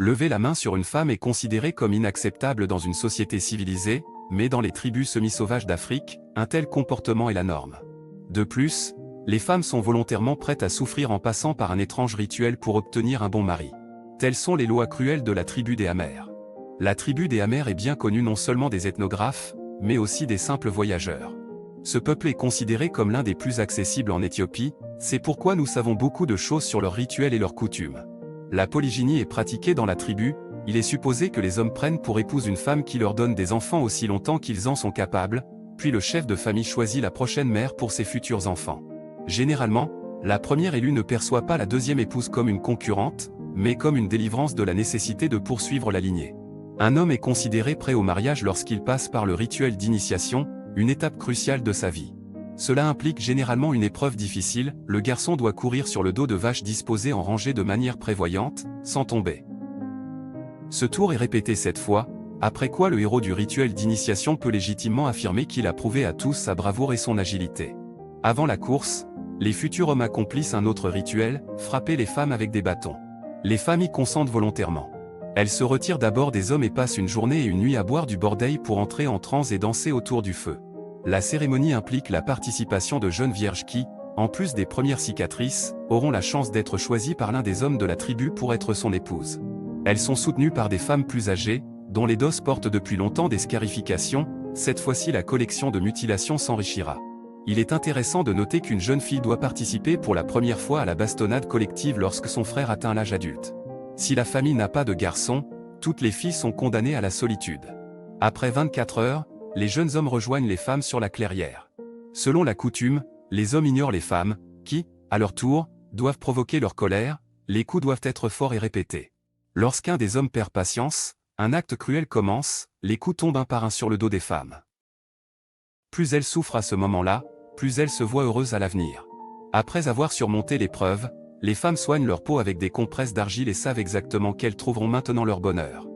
Lever la main sur une femme est considéré comme inacceptable dans une société civilisée, mais dans les tribus semi-sauvages d'Afrique, un tel comportement est la norme. De plus, les femmes sont volontairement prêtes à souffrir en passant par un étrange rituel pour obtenir un bon mari. Telles sont les lois cruelles de la tribu des Amers. La tribu des Amers est bien connue non seulement des ethnographes, mais aussi des simples voyageurs. Ce peuple est considéré comme l'un des plus accessibles en Éthiopie, c'est pourquoi nous savons beaucoup de choses sur leurs rituels et leurs coutumes. La polygynie est pratiquée dans la tribu, il est supposé que les hommes prennent pour épouse une femme qui leur donne des enfants aussi longtemps qu'ils en sont capables, puis le chef de famille choisit la prochaine mère pour ses futurs enfants. Généralement, la première élue ne perçoit pas la deuxième épouse comme une concurrente, mais comme une délivrance de la nécessité de poursuivre la lignée. Un homme est considéré prêt au mariage lorsqu'il passe par le rituel d'initiation, une étape cruciale de sa vie. Cela implique généralement une épreuve difficile, le garçon doit courir sur le dos de vaches disposées en rangée de manière prévoyante, sans tomber. Ce tour est répété 7 fois, après quoi le héros du rituel d'initiation peut légitimement affirmer qu'il a prouvé à tous sa bravoure et son agilité. Avant la course, les futurs hommes accomplissent un autre rituel, frapper les femmes avec des bâtons. Les femmes y consentent volontairement. Elles se retirent d'abord des hommes et passent une journée et une nuit à boire du bordeil pour entrer en transe et danser autour du feu. La cérémonie implique la participation de jeunes vierges qui, en plus des premières cicatrices, auront la chance d'être choisies par l'un des hommes de la tribu pour être son épouse. Elles sont soutenues par des femmes plus âgées, dont les dosses portent depuis longtemps des scarifications, cette fois-ci la collection de mutilations s'enrichira. Il est intéressant de noter qu'une jeune fille doit participer pour la première fois à la bastonnade collective lorsque son frère atteint l'âge adulte. Si la famille n'a pas de garçon, toutes les filles sont condamnées à la solitude. Après 24 heures, les jeunes hommes rejoignent les femmes sur la clairière. Selon la coutume, les hommes ignorent les femmes, qui, à leur tour, doivent provoquer leur colère, les coups doivent être forts et répétés. Lorsqu'un des hommes perd patience, un acte cruel commence, les coups tombent un par un sur le dos des femmes. Plus elles souffrent à ce moment-là, plus elles se voient heureuses à l'avenir. Après avoir surmonté l'épreuve, les femmes soignent leur peau avec des compresses d'argile et savent exactement qu'elles trouveront maintenant leur bonheur.